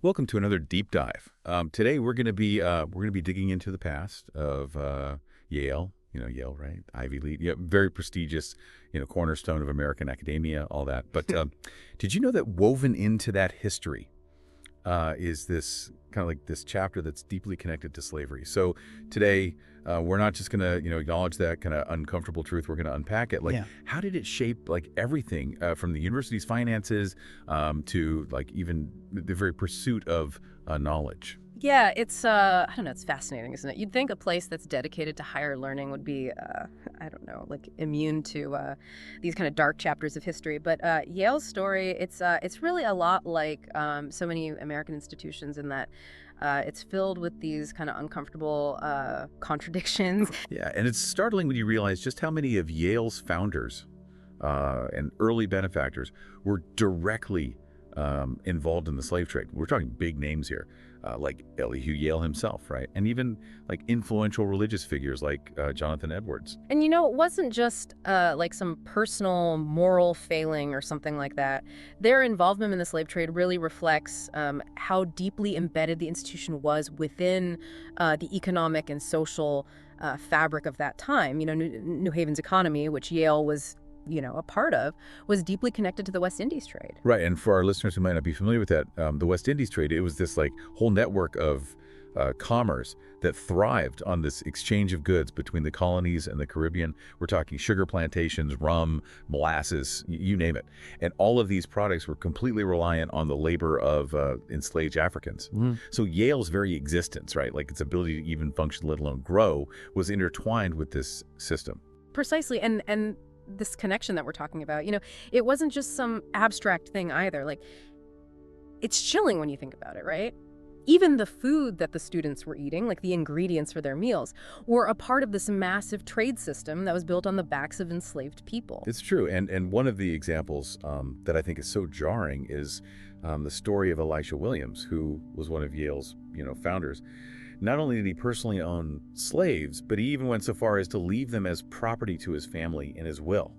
Welcome to another deep dive. Today we're gonna be digging into the past of Yale. You know Yale, right? Ivy League, yeah, very prestigious, cornerstone of American academia, all that. But did you know that woven into that history is this kind of like this chapter that's deeply connected to slavery? So today we're not just gonna acknowledge that kind of uncomfortable truth. We're gonna unpack it. Like, Yeah. how did it shape like everything from the university's finances to like even the very pursuit of knowledge? Yeah, it's I don't know, it's fascinating, isn't it? You'd think a place that's dedicated to higher learning would be I don't know, like immune to these kind of dark chapters of history, but Yale's story, it's really a lot like so many American institutions in that it's filled with these kind of uncomfortable contradictions. Yeah, and it's startling when you realize just how many of Yale's founders and early benefactors were directly involved in the slave trade. We're talking big names here, like Elihu Yale himself, right? And even like influential religious figures like Jonathan Edwards. And it wasn't just like some personal moral failing or something like that. Their involvement in the slave trade really reflects how deeply embedded the institution was within the economic and social fabric of that time. New Haven's economy, which Yale was, a part of, was deeply connected to the West Indies trade. Right, and for our listeners who might not be familiar with that, the West Indies trade, it was this like whole network of commerce that thrived on this exchange of goods between the colonies and the Caribbean. We're talking sugar plantations, rum, molasses, you name it. And all of these products were completely reliant on the labor of enslaved Africans. So Yale's very existence, right, like its ability to even function, let alone grow, was intertwined with this system. Precisely, and this connection that we're talking about, it wasn't just some abstract thing either. Like, it's chilling when you think about it, right? Even the food that the students were eating, like the ingredients for their meals, were a part of this massive trade system that was built on the backs of enslaved people. It's true, and one of the examples that I think is so jarring is the story of Elisha Williams, who was one of Yale's founders. Not only did he personally own slaves, but he even went so far as to leave them as property to his family in his will.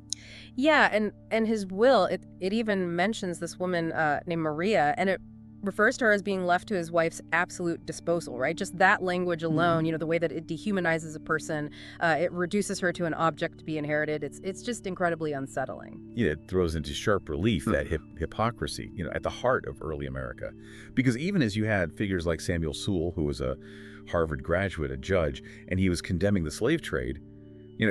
Yeah, and his will, it even mentions this woman named Maria, and it refers to her as being left to his wife's absolute disposal, right? Just that language alone, the way that it dehumanizes a person, it reduces her to an object to be inherited. It's just incredibly unsettling. It throws into sharp relief that hypocrisy, at the heart of early America. Because even as you had figures like Samuel Sewall, who was a Harvard graduate, a judge, and he was condemning the slave trade,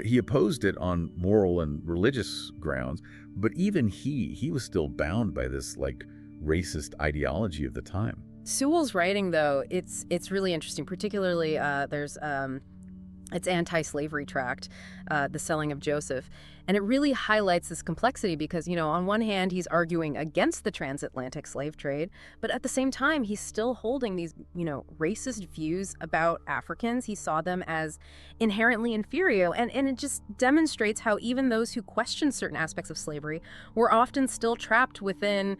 he opposed it on moral and religious grounds, but even he was still bound by this like racist ideology of the time. Sewell's writing, though, it's really interesting. Particularly, there's its anti-slavery tract, The Selling of Joseph, and it really highlights this complexity because, on one hand, he's arguing against the transatlantic slave trade, but at the same time, he's still holding these, racist views about Africans. He saw them as inherently inferior, and it just demonstrates how even those who question certain aspects of slavery were often still trapped within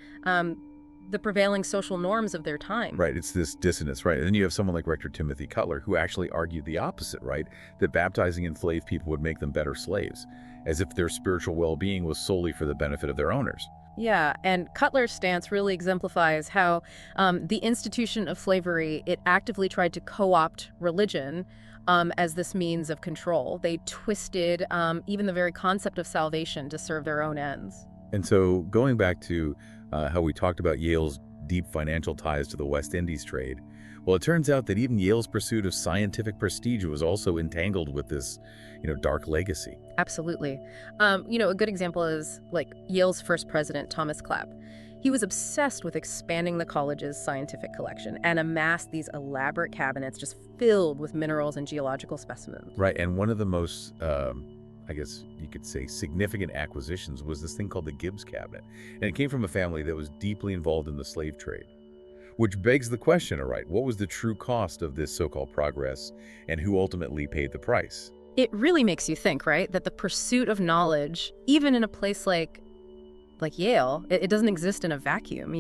the prevailing social norms of their time. Right, it's this dissonance, right? And then you have someone like Rector Timothy Cutler, who actually argued the opposite, right? That baptizing enslaved people would make them better slaves, as if their spiritual well-being was solely for the benefit of their owners. Yeah, and Cutler's stance really exemplifies how the institution of slavery, it actively tried to co-opt religion as this means of control. They twisted even the very concept of salvation to serve their own ends. And so going back to how we talked about Yale's deep financial ties to the West Indies trade, well, it turns out that even Yale's pursuit of scientific prestige was also entangled with this, dark legacy. Absolutely. A good example is like Yale's first president, Thomas Clapp. He was obsessed with expanding the college's scientific collection and amassed these elaborate cabinets just filled with minerals and geological specimens. Right, and one of the most I guess you could say, significant acquisitions was this thing called the Gibbs cabinet. And it came from a family that was deeply involved in the slave trade. Which begs the question, all right, what was the true cost of this so-called progress, and who ultimately paid the price? It really makes you think, right, that the pursuit of knowledge, even in a place like Yale, it doesn't exist in a vacuum,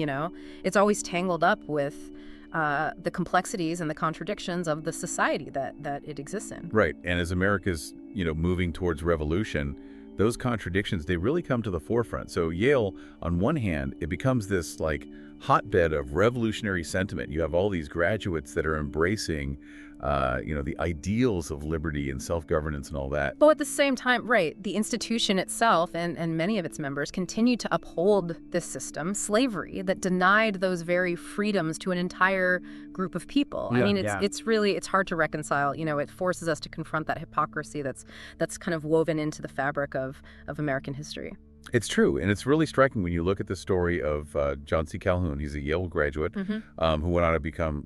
It's always tangled up with the complexities and the contradictions of the society that it exists in. Right, and as America's, moving towards revolution, those contradictions, they really come to the forefront. So Yale, on one hand, it becomes this like hotbed of revolutionary sentiment. You have all these graduates that are embracing, the ideals of liberty and self-governance and all that. But at the same time, right, the institution itself and many of its members continued to uphold this system, slavery, that denied those very freedoms to an entire group of people. I mean, it's hard to reconcile. It forces us to confront that hypocrisy that's kind of woven into the fabric of American history. It's true, and it's really striking when you look at the story of John C. Calhoun. He's a Yale graduate who went on to become,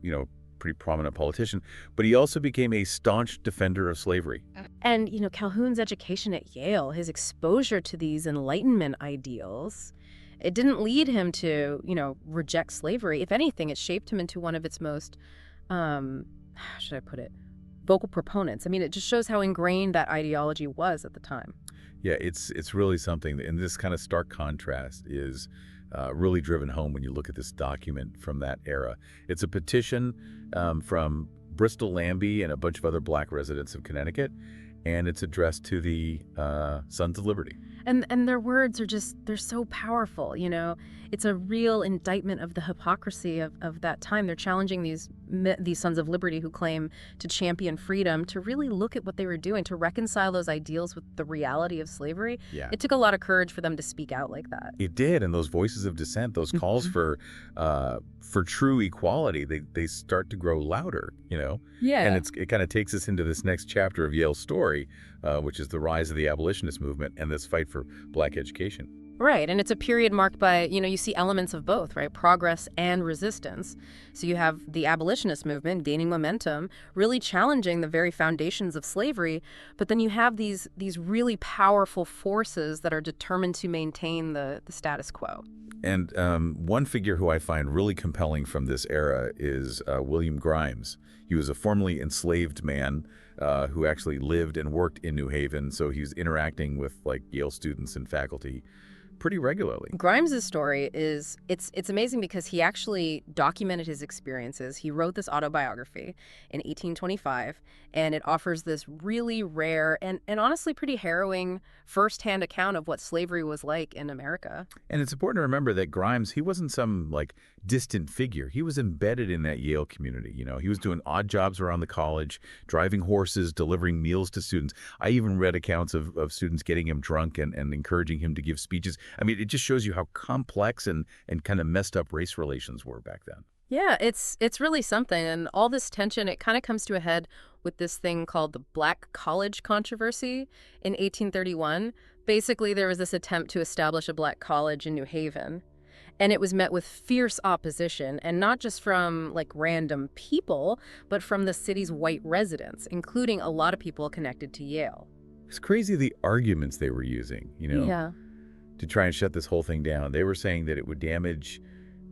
pretty prominent politician, but he also became a staunch defender of slavery. And, Calhoun's education at Yale, his exposure to these Enlightenment ideals, it didn't lead him to, reject slavery. If anything, it shaped him into one of its most, how should I put it, vocal proponents. I mean, it just shows how ingrained that ideology was at the time. Yeah, it's really something, and this kind of stark contrast is really driven home when you look at this document from that era. It's a petition from Bristol Lambie and a bunch of other black residents of Connecticut, and it's addressed to the Sons of Liberty. And their words are they're so powerful, It's a real indictment of the hypocrisy of that time. They're challenging these Sons of Liberty who claim to champion freedom to really look at what they were doing, to reconcile those ideals with the reality of slavery. Yeah. It took a lot of courage for them to speak out like that. It did, and those voices of dissent, those calls for true equality, they start to grow louder, Yeah. And it kind of takes us into this next chapter of Yale's story, which is the rise of the abolitionist movement and this fight for black education. Right, and it's a period marked by, you see elements of both, right? Progress and resistance. So you have the abolitionist movement gaining momentum, really challenging the very foundations of slavery, but then you have these really powerful forces that are determined to maintain the status quo. And one figure who I find really compelling from this era is William Grimes. He was a formerly enslaved man who actually lived and worked in New Haven, so he was interacting with Yale students and faculty pretty regularly. Grimes' story it's amazing because he actually documented his experiences. He wrote this autobiography in 1825, and it offers this really rare and honestly pretty harrowing firsthand account of what slavery was like in America. And it's important to remember that Grimes, he wasn't some distant figure. He was embedded in that Yale community. He was doing odd jobs around the college, driving horses, delivering meals to students. I even read accounts of students getting him drunk and encouraging him to give speeches. I mean, it just shows you how complex and kind of messed up race relations were back then. Yeah, it's really something. And all this tension, it kind of comes to a head with this thing called the Black College controversy in 1831. Basically, there was this attempt to establish a black college in New Haven. And it was met with fierce opposition, and not just from random people, but from the city's white residents, including a lot of people connected to Yale. It's crazy the arguments they were using, Yeah. to try and shut this whole thing down. They were saying that it would damage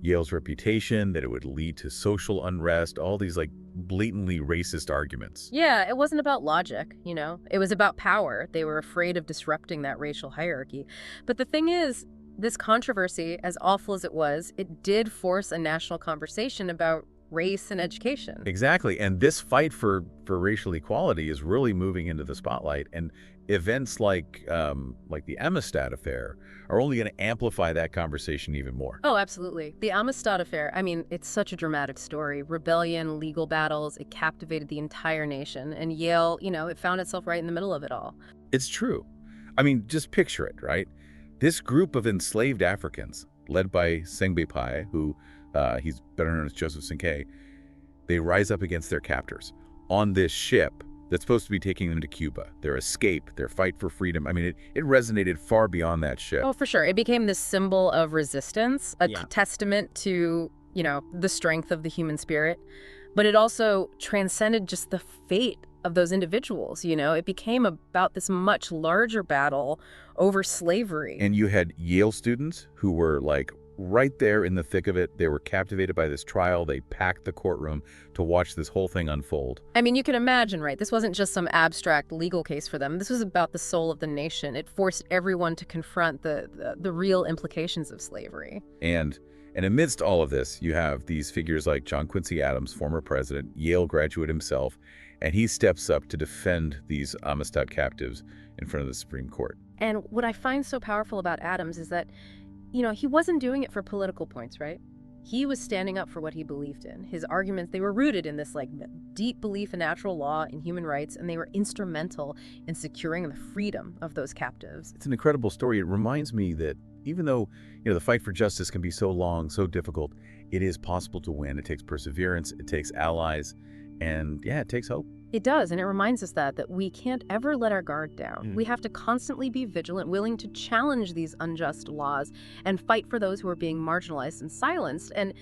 Yale's reputation, that it would lead to social unrest, all these blatantly racist arguments. Yeah, it wasn't about logic, It was about power. They were afraid of disrupting that racial hierarchy. But the thing is, this controversy, as awful as it was, it did force a national conversation about race and education. Exactly. And this fight for racial equality is really moving into the spotlight. And events like the Amistad affair are only going to amplify that conversation even more. Oh, absolutely. The Amistad affair, I mean, it's such a dramatic story. Rebellion, legal battles, it captivated the entire nation. And Yale, it found itself right in the middle of it all. It's true. I mean, just picture it, right? This group of enslaved Africans, led by Sengbe Pai, who he's better known as Joseph Sinkay, they rise up against their captors on this ship that's supposed to be taking them to Cuba. Their escape, their fight for freedom. I mean, it resonated far beyond that ship. Oh, for sure. It became this symbol of resistance, a testament to, the strength of the human spirit. But it also transcended just the fate of those individuals, It became about this much larger battle over slavery. And you had Yale students who were right there in the thick of it. They were captivated by this trial. They packed the courtroom to watch this whole thing unfold. I mean, you can imagine, right? This wasn't just some abstract legal case for them. This was about the soul of the nation. It forced everyone to confront the real implications of slavery. And amidst all of this, you have these figures like John Quincy Adams, former president, Yale graduate himself, and he steps up to defend these Amistad captives in front of the Supreme Court. And what I find so powerful about Adams is that, he wasn't doing it for political points, right? He was standing up for what he believed in. His arguments, they were rooted in this deep belief in natural law and human rights, and they were instrumental in securing the freedom of those captives. It's an incredible story. It reminds me that even though, the fight for justice can be so long, so difficult, it is possible to win. It takes perseverance, it takes allies, and yeah, it takes hope. It does, and it reminds us that we can't ever let our guard down. We have to constantly be vigilant, willing to challenge these unjust laws and fight for those who are being marginalized and silenced. And,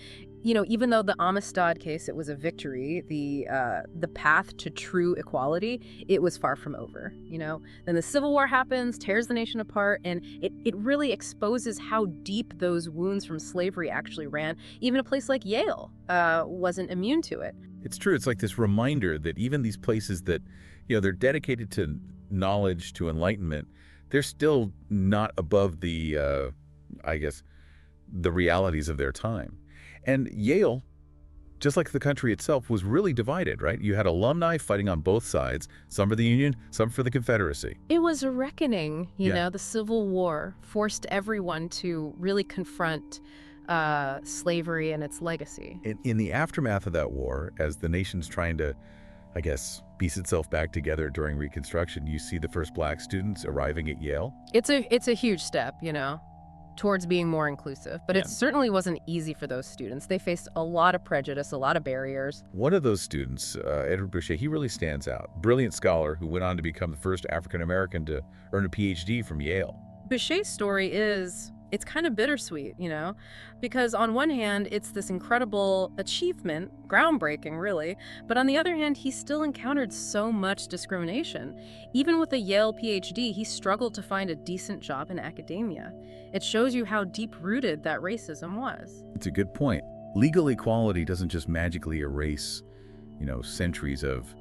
even though the Amistad case, it was a victory, the path to true equality, it was far from over, Then the Civil War happens, tears the nation apart, and it really exposes how deep those wounds from slavery actually ran. Even a place like Yale wasn't immune to it. It's true. It's like this reminder that even these places that, they're dedicated to knowledge, to enlightenment, they're still not above the, the realities of their time. And Yale, just like the country itself, was really divided, right? You had alumni fighting on both sides, some for the Union, some for the Confederacy. It was a reckoning, the Civil War forced everyone to really confront slavery and its legacy. In the aftermath of that war, as the nation's trying to, piece itself back together during Reconstruction, you see the first black students arriving at Yale. It's a huge step, towards being more inclusive. But it certainly wasn't easy for those students. They faced a lot of prejudice, a lot of barriers. One of those students, Edward Boucher, he really stands out. Brilliant scholar who went on to become the first African-American to earn a PhD from Yale. Boucher's story it's kind of bittersweet, because on one hand, it's this incredible achievement, groundbreaking, really, but on the other hand, he still encountered so much discrimination. Even with a Yale PhD, he struggled to find a decent job in academia. It shows you how deep-rooted that racism was. It's a good point. Legal equality doesn't just magically erase, centuries of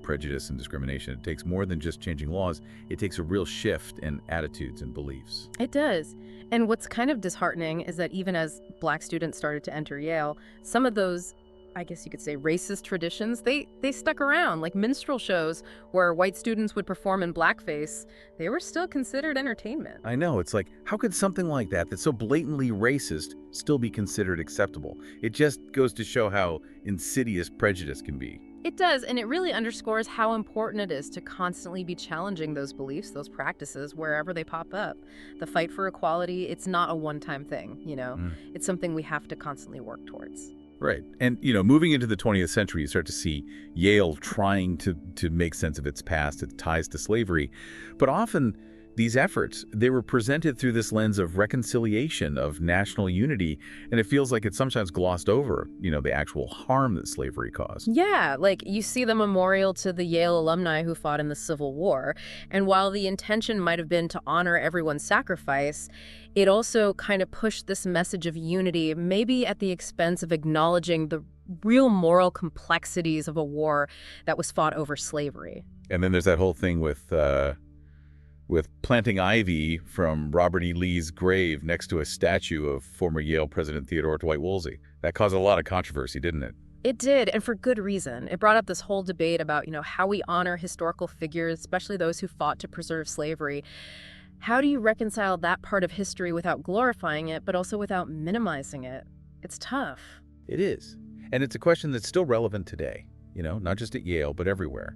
prejudice and discrimination. It takes more than just changing laws. It takes a real shift in attitudes and beliefs. It does. And what's kind of disheartening is that even as black students started to enter Yale, some of those, I guess you could say, racist traditions, they stuck around, like minstrel shows where white students would perform in blackface. They were still considered entertainment. I know. It's like, how could something like that's so blatantly racist still be considered acceptable? It just goes to show how insidious prejudice can be. It does, and it really underscores how important it is to constantly be challenging those beliefs, those practices, wherever they pop up. The fight for equality, it's not a one-time thing, It's something we have to constantly work towards. Right. And, moving into the 20th century, you start to see Yale trying to make sense of its past, its ties to slavery. But often these efforts, they were presented through this lens of reconciliation, of national unity, and it feels like it's sometimes glossed over, the actual harm that slavery caused. Yeah, like you see the memorial to the Yale alumni who fought in the Civil War, and while the intention might have been to honor everyone's sacrifice, it also kind of pushed this message of unity, maybe at the expense of acknowledging the real moral complexities of a war that was fought over slavery. And then there's that whole thing with planting ivy from Robert E. Lee's grave next to a statue of former Yale President Theodore Dwight Woolsey. That caused a lot of controversy, didn't it? It did, and for good reason. It brought up this whole debate about, how we honor historical figures, especially those who fought to preserve slavery. How do you reconcile that part of history without glorifying it, but also without minimizing it? It's tough. It is. And it's a question that's still relevant today, not just at Yale, but everywhere.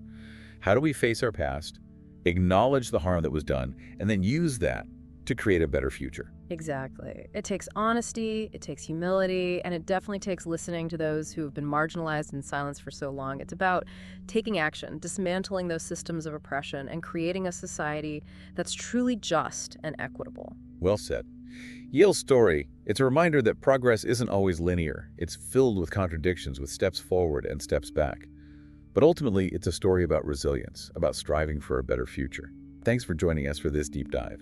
How do we face our past, acknowledge the harm that was done, and then use that to create a better future? Exactly. It takes honesty, it takes humility, and it definitely takes listening to those who have been marginalized and silenced for so long. It's about taking action, dismantling those systems of oppression, and creating a society that's truly just and equitable. Well said. Yale's story, it's a reminder that progress isn't always linear. It's filled with contradictions, with steps forward and steps back. But ultimately, it's a story about resilience, about striving for a better future. Thanks for joining us for this deep dive.